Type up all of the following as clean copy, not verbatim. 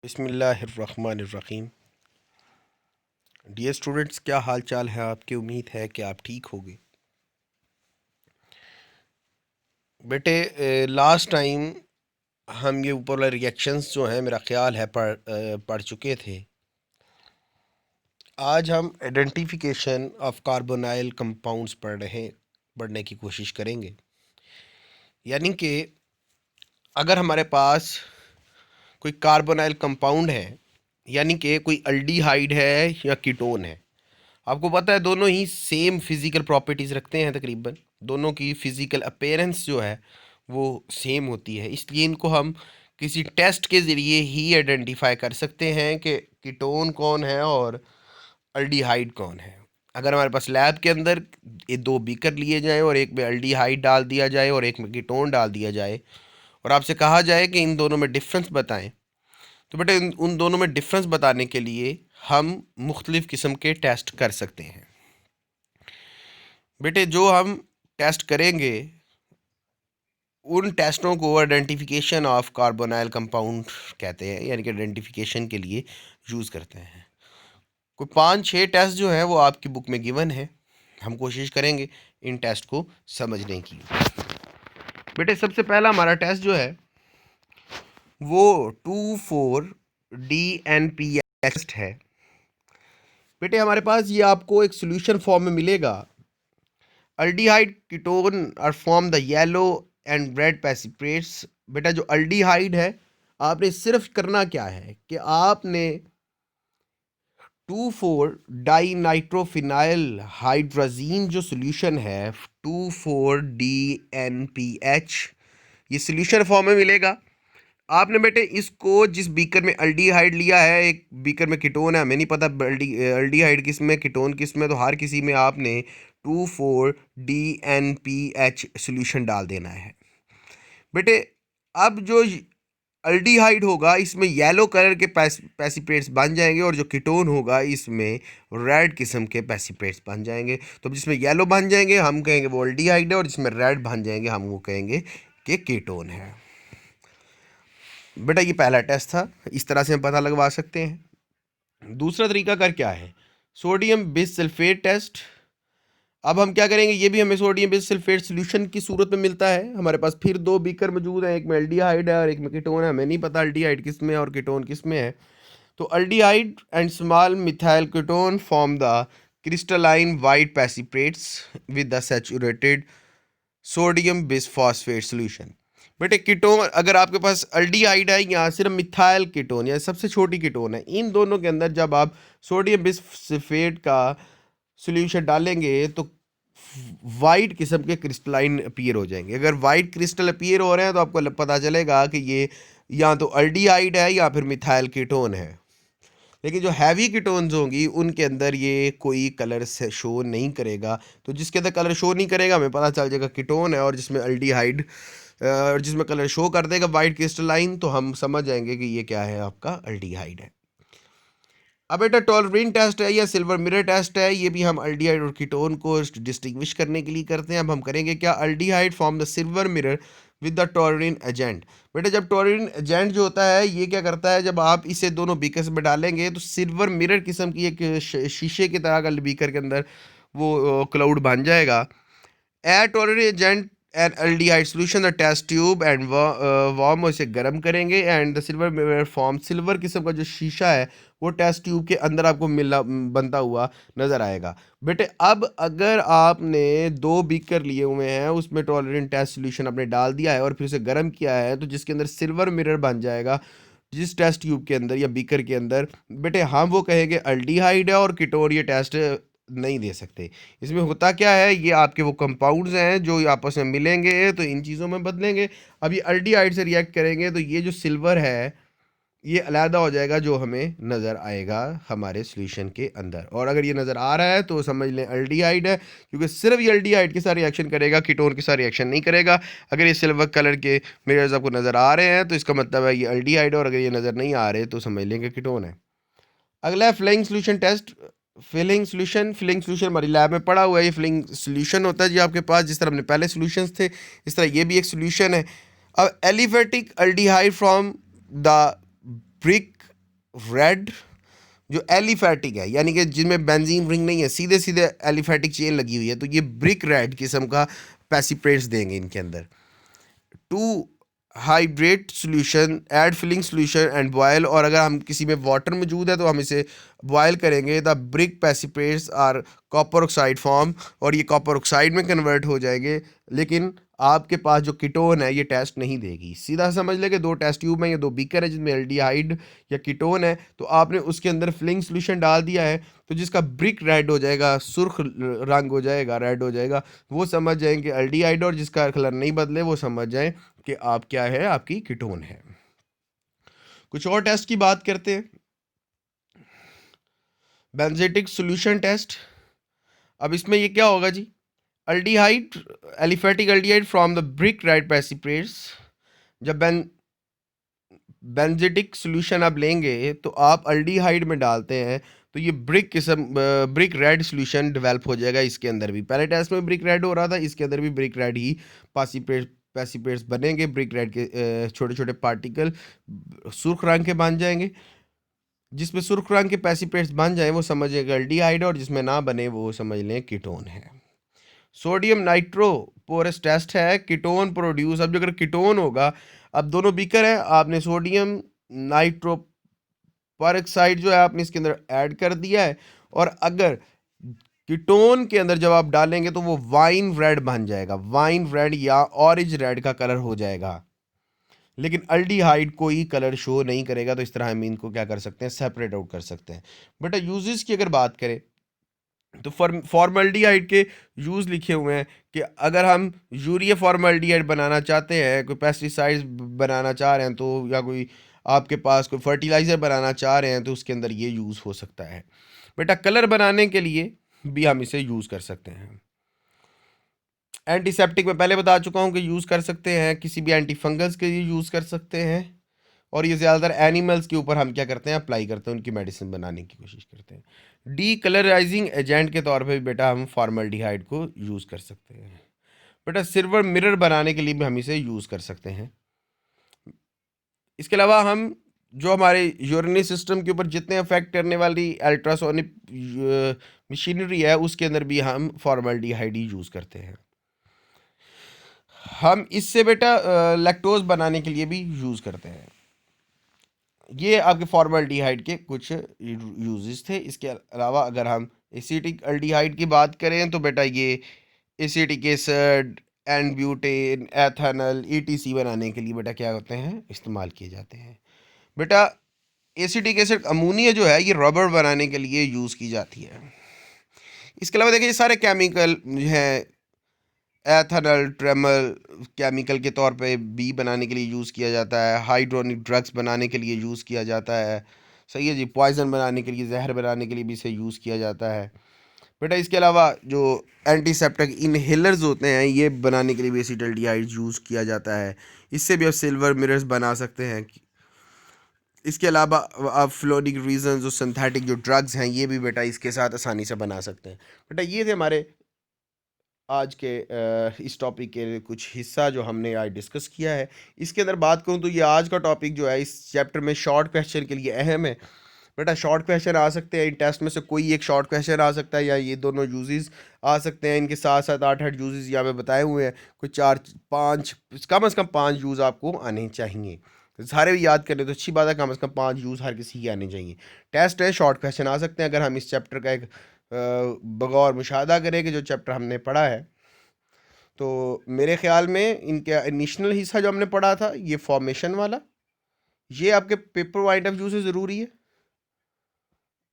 बिस्मिल्लाहिर्रहमानिर्रहीम। Dear students, क्या हाल चाल है आपकी? उम्मीद है कि आप ठीक होंगे। बेटे, लास्ट टाइम हम ये ऊपर वाले रिएक्शंस जो हैं मेरा ख्याल है पढ़ चुके थे। आज हम आइडेंटिफिकेशन ऑफ कार्बोनाइल कंपाउंड्स पढ़ने की कोशिश करेंगे। यानी कि अगर हमारे पास कोई कार्बोनाइल कंपाउंड है, यानी कि कोई अल्डिहाइड है या कीटोन है, आपको पता है दोनों ही सेम फिज़िकल प्रॉपर्टीज़ रखते हैं। तकरीबन दोनों की फ़िज़िकल अपीयरेंस जो है वो सेम होती है। इसलिए इनको हम किसी टेस्ट के ज़रिए ही आइडेंटिफाई कर सकते हैं कि कीटोन कौन है और अल्डिहाइड कौन है। अगर हमारे पास लैब के अंदर ये दो बीकर लिए जाएँ और एक में अल्डिहाइड डाल दिया जाए और एक में कीटोन डाल दिया जाए और आपसे कहा जाए कि इन दोनों में डिफरेंस बताएं, तो बेटे उन दोनों में डिफरेंस बताने के लिए हम मुख्तलिफ़ किस्म के टेस्ट कर सकते हैं। बेटे, जो हम टेस्ट करेंगे उन टेस्टों को आइडेंटिफिकेशन ऑफ कार्बोनाइल कंपाउंड कहते हैं, यानी कि आइडेंटिफिकेशन के लिए यूज़ करते हैं। कोई 5-6 टेस्ट जो हैं वो आपकी बुक में गिवन है। हम कोशिश करेंगे इन टेस्ट को समझने की। बेटे, सबसे पहला हमारा टेस्ट जो है वो 2,4-DNP टेस्ट है। बेटे, हमारे पास ये आपको एक सोल्यूशन फॉर्म में मिलेगा। Aldehyde ketone are form the yellow and red precipitates. बेटा, जो अल्डिहाइड है, आपने सिर्फ करना क्या है कि आपने 2,4-डाइनाइट्रोफिनाइल हाइड्राजीन जो सोल्यूशन है 2,4-DNPH, ये सोल्यूशन फॉर्म में मिलेगा। आपने बेटे इसको जिस बीकर में अल्डिहाइड लिया है, एक बीकर में कीटोन है, हमें नहीं पता अल्डिहाइड किस में कीटोन किस में, तो हर किसी में आपने 2,4-DNPH सोल्यूशन डाल देना है। बेटे, अब जो अल्डिहाइड होगा इसमें येलो कलर के प्रेसिपिटेट्स बन जाएंगे और जो कीटोन होगा इसमें रेड किस्म के प्रेसिपिटेट्स बन जाएंगे। तो जिसमें येलो बन जाएंगे हम कहेंगे वो अल्डिहाइड है और जिसमें रेड बन जाएंगे हम वो कहेंगे कि कीटोन है। बेटा, ये पहला टेस्ट था, इस तरह से हम पता लगवा सकते हैं। दूसरा तरीका कर क्या है? Sodium bisulphate test. अब हम क्या करेंगे, ये भी हमें सोडियम बिसल्फेट सोल्यूशन की सूरत में मिलता है। हमारे पास फिर दो बीकर मौजूद हैं, एक में अल्डिहाइड है और एक में कीटोन है। हमें नहीं पता अल्डिहाइड किस में और कीटोन किस में है। तो aldehyde and small methyl ketone form the crystalline white precipitates with the saturated sodium bisphosphate solution. बेटे, कीटोन अगर आपके पास अल्डिहाइड है या सिर्फ मिथाइल कीटोन या सबसे छोटी कीटोन है, इन दोनों के अंदर जब आप सोडियम बिसफॉस्फेट का सोल्यूशन डालेंगे तो वाइट किस्म के क्रिस्टलाइन अपीयर हो जाएंगे। अगर वाइट क्रिस्टल अपीयर हो रहे हैं तो आपको पता चलेगा कि ये या तो अल्डिहाइड है या फिर मिथाइल कीटोन है। लेकिन जो हैवी कीटोन्स होंगी उनके अंदर ये कोई कलर से शो नहीं करेगा। तो जिसके अंदर कलर शो नहीं करेगा हमें पता चल जाएगा कीटोन है, और जिसमें अल्डिहाइड जिसमें कलर शो कर देगा वाइट क्रिस्टलाइन तो हम समझ जाएंगे कि ये क्या है, आपका अल्डिहाइड है। अब बेटा, टॉलरीन टेस्ट है या सिल्वर मिरर टेस्ट है, ये भी हम अल्डिहाइड और कीटोन को डिस्टिंग्विश करने के लिए करते हैं। अब हम करेंगे क्या? Aldehyde form the silver mirror with the टॉलरीन agent. बेटा, जब टॉलरीन एजेंट जो होता है ये क्या करता है, जब आप इसे दोनों बीकर्स में डालेंगे तो सिल्वर मिरर किस्म की एक शीशे की तरह का बीकर के अंदर वो क्लाउड बन जाएगा। Add tolerant agent and aldehyde solution the test tube and warm, इसे गर्म करेंगे and the silver mirror form, silver किस्म का जो शीशा है वो टेस्ट ट्यूब के अंदर आपको मिला बनता हुआ नज़र आएगा। बेटे, अब अगर आपने दो बीकर लिए हुए हैं उसमें टॉलरेंट टेस्ट सोल्यूशन आपने डाल दिया है और फिर उसे गर्म किया है तो जिसके अंदर सिल्वर मिरर बन जाएगा जिस टेस्ट ट्यूब के अंदर या बीकर के अंदर, बेटे हम वो कहेंगे अल्डिहाइड है और कीटोन ये टेस्ट नहीं दे सकते। इसमें होता क्या है, ये आपके वो कंपाउंड्स हैं जो आपस में मिलेंगे तो इन चीज़ों में बदलेंगे। अब ये अल्डिहाइड से रिएक्ट करेंगे तो ये जो सिल्वर है ये अलहदा हो जाएगा जो हमें नज़र आएगा हमारे सॉल्यूशन के अंदर। और अगर ये नज़र आ रहा है तो समझ लें अल्डिहाइड है, क्योंकि सिर्फ ये अल्डिहाइड के साथ रिएक्शन करेगा, कीटोन के साथ रिएक्शन नहीं करेगा। अगर ये सिल्वर कलर के मिरर्स आपको नज़र आ रहे हैं तो इसका मतलब है ये अल्डिहाइड है, और अगर ये नज़र नहीं आ रहे तो समझ लेंगे कीटोन है। अगला है Fehling solution test. Fehling solution हमारी लैब में पड़ा हुआ है। ये फिलिंग सोल्यूशन होता है जी आपके पास, जिस तरह अपने पहले सोल्यूशंस थे इस तरह ये भी एक सोल्यूशन है। अब aliphatic aldehyde from the brick red जो एलिफैटिक है, यानी कि जिनमें बेंजीन रिंग नहीं है, सीधे सीधे एलिफैटिक चेन लगी हुई है, तो ये ब्रिक रेड किस्म का पैसिप्रेट्स देंगे इनके अंदर। To hydrate solution, add Fehling solution and boil, और अगर हम किसी में वाटर मौजूद है तो हम इसे बॉयल करेंगे। The brick precipitates are copper oxide form, और ये कॉपर ऑक्साइड में कन्वर्ट हो जाएंगे। लेकिन आपके पास जो कीटोन है ये टेस्ट नहीं देगी। सीधा समझ ले कि दो टेस्ट ट्यूब में, ये दो बीकर है जिसमें एल्डिहाइड या कीटोन है, तो आपने उसके अंदर फिलिंग सोल्यूशन डाल दिया है, तो जिसका ब्रिक रेड हो जाएगा, सुर्ख रंग हो जाएगा, रेड हो जाएगा, वो समझ जाएंगे एल्डिहाइड, और जिसका कलर नहीं बदले वो समझ जाएं कि आप क्या है, आपकी कीटोन है। कुछ और टेस्ट की बात करते हैं। Benedict's solution test. अब इसमें ये क्या होगा जी, aldehyde, aliphatic aldehyde from the brick red precipitates. जब बेंजेटिक सॉल्यूशन आप लेंगे तो आप अल्डिहाइड में डालते हैं, तो ये ब्रिक किस्म ब्रिक रेड सॉल्यूशन डेवलप हो जाएगा इसके अंदर भी। पहले टेस्ट में ब्रिक रेड हो रहा था, इसके अंदर भी ब्रिक रेड ही पैसिप्रेट्स बनेंगे। ब्रिक रेड के छोटे छोटे पार्टिकल सुर्ख रंग के बन जाएंगे। जिसमें सुर्ख रंग के पैसिप्रेट्स बन जाए वो समझेगा एल्डिहाइड, और जिसमें ना बने वो समझ लें कीटोन है। सोडियम नाइट्रो पोरस टेस्ट है, कीटोन प्रोड्यूस। अब जो अगर कीटोन होगा, अब दोनों बीकर है, आपने सोडियम नाइट्रो परऑक्साइड जो है आपने इसके अंदर ऐड कर दिया है, और अगर कीटोन के अंदर जब आप डालेंगे तो वो वाइन रेड बन जाएगा, वाइन रेड या ऑरेंज रेड का कलर हो जाएगा। लेकिन अल्डिहाइड कोई कलर शो नहीं करेगा, तो इस तरह हम इनको क्या कर सकते हैं, सेपरेट आउट कर सकते हैं। बट यूजेस की अगर बात करें तो फॉर्मल्डिहाइड के यूज़ लिखे हुए हैं कि अगर हम यूरिया फॉर्मल्डिहाइड बनाना चाहते हैं, कोई पेस्टिसाइड्स बनाना चाह रहे हैं, तो या कोई आपके पास कोई फर्टिलाइज़र बनाना चाह रहे हैं, तो उसके अंदर ये यूज़ हो सकता है। बेटा कलर बनाने के लिए भी हम इसे यूज़ कर सकते हैं। एंटीसेप्टिक में पहले बता चुका हूँ कि यूज़ कर सकते हैं, किसी भी एंटी फंगस के लिए यूज़ कर सकते हैं, और ये ज़्यादातर एनिमल्स के ऊपर हम क्या करते हैं, अप्लाई करते हैं, उनकी मेडिसिन बनाने की कोशिश करते हैं। डी कलराइजिंग एजेंट के तौर पे भी बेटा हम फॉर्मल्डिहाइड को यूज़ कर सकते हैं। बेटा सिल्वर मिरर बनाने के लिए भी हम इसे यूज़ कर सकते हैं। इसके अलावा हम जो हमारे यूरिनरी सिस्टम के ऊपर जितने अफेक्ट करने वाली अल्ट्रासोनिक मशीनरी है, उसके अंदर भी हम फॉर्मल्डिहाइड ही यूज़ करते हैं। हम इससे बेटा लैक्टोज बनाने के लिए भी यूज़ करते हैं। ये आपके फॉर्मल्डिहाइड के कुछ यूजेस थे। इसके अलावा अगर हम एसिटिक अल्डिहाइड की बात करें तो बेटा ये acetic acid, and butane, ethanol, etc बनाने के लिए बेटा क्या होते हैं, इस्तेमाल किए जाते हैं। बेटा एसिटिक एसिड अमोनिया जो है ये रबर बनाने के लिए यूज़ की जाती है। इसके अलावा देखिए ये सारे केमिकल हैं, एथेनॉल ट्रेमल केमिकल के तौर पे भी बनाने के लिए यूज़ किया जाता है, हाइड्रोनिक ड्रग्स बनाने के लिए यूज़ किया जाता है, सही है जी, पॉइजन बनाने के लिए, जहर बनाने के लिए भी इसे यूज़ किया जाता है। बेटा इसके अलावा जो एंटीसेप्टिक इनहेलर्स होते हैं ये बनाने के लिए भी एसिटल्डिहाइड यूज़ किया जाता है। इससे भी आप सिल्वर मिरर्स बना सकते हैं। इसके अलावा आप फ्लोरिक रीजन जो सिंथेटिक जो ड्रग्स हैं ये भी बेटा इसके साथ आसानी से बना सकते हैं। बेटा ये थे हमारे आज के इस टॉपिक के कुछ हिस्सा जो हमने आज डिस्कस किया है। इसके अंदर बात करूं तो ये आज का टॉपिक जो है इस चैप्टर में शॉर्ट क्वेश्चन के लिए अहम है। बेटा शॉर्ट क्वेश्चन आ सकते हैं, इन टेस्ट में से कोई एक शॉर्ट क्वेश्चन आ सकता है, या ये दोनों यूजेस आ सकते हैं। इनके साथ साथ 8 यूजेस यहाँ पे बताए हुए हैं, कुछ 4-5 कम से कम 5 यूज़ आपको आने चाहिए। सारे भी याद करें तो अच्छी बात है, कम से कम 5 यूज़ हर किसी के आने चाहिए। टेस्ट है, शॉर्ट क्वेश्चन आ सकते हैं। अगर हम इस चैप्टर का एक बगौर मुशाहदा करें कि जो चैप्टर हमने पढ़ा है, तो मेरे ख्याल में इनके इनिशियल हिस्सा जो हमने पढ़ा था ये फॉर्मेशन वाला, ये आपके पेपर पॉइंट ऑफ व्यू से ज़रूरी है।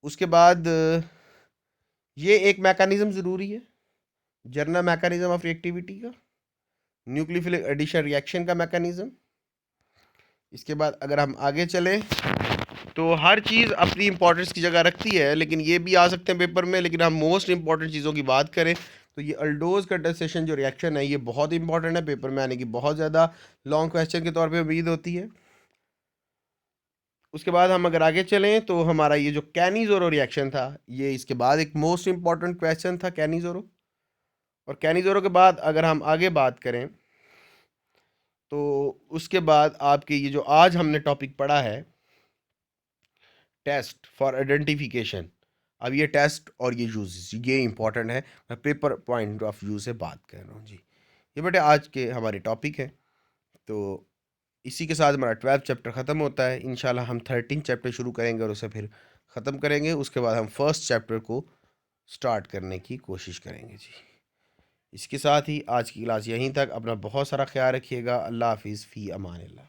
उसके बाद ये एक मैकेनिज़्म ज़रूरी है, जर्नल मैकेनिज़्म ऑफ रिएक्टिविटी का, न्यूक्लियोफिलिक एडिशन रिएक्शन का मैकेनिज़्म। इसके बाद अगर हम आगे चलें तो हर चीज़ अपनी इंपॉर्टेंस की जगह रखती है, लेकिन ये भी आ सकते हैं पेपर में। लेकिन हम मोस्ट इंपॉर्टेंट चीज़ों की बात करें तो ये अल्डोज कंडेंसेशन जो रिएक्शन है ये बहुत इंपॉर्टेंट है, पेपर में आने की बहुत ज़्यादा लॉन्ग क्वेश्चन के तौर पे उम्मीद होती है। उसके बाद हम अगर आगे चलें तो हमारा ये जो कैनिज़ोरो रिएक्शन था, ये इसके बाद एक मोस्ट इंपॉर्टेंट क्वेश्चन था कैनिज़ोरो। और कैनिज़ोरो के बाद अगर हम आगे बात करें तो उसके बाद आपके ये जो आज हमने टॉपिक पढ़ा है टेस्ट फॉर आइडेंटिफिकेशन। अब ये टेस्ट और ये यूजेस ये इंपॉर्टेंट है, मैं पेपर पॉइंट ऑफ व्यू से बात कर रहा हूँ जी। ये बेटे आज के हमारे टॉपिक है। तो इसी के साथ हमारा 12th चैप्टर ख़त्म होता है। इंशाल्लाह हम 13 चैप्टर शुरू करेंगे और उसे फिर ख़त्म करेंगे। उसके बाद हम फर्स्ट चैप्टर को स्टार्ट करने की कोशिश करेंगे जी। इसके साथ ही आज की क्लास यहीं तक। अपना बहुत सारा ख्याल रखिएगा। अल्लाह हाफिज़, फ़ी अमान अल्लाह।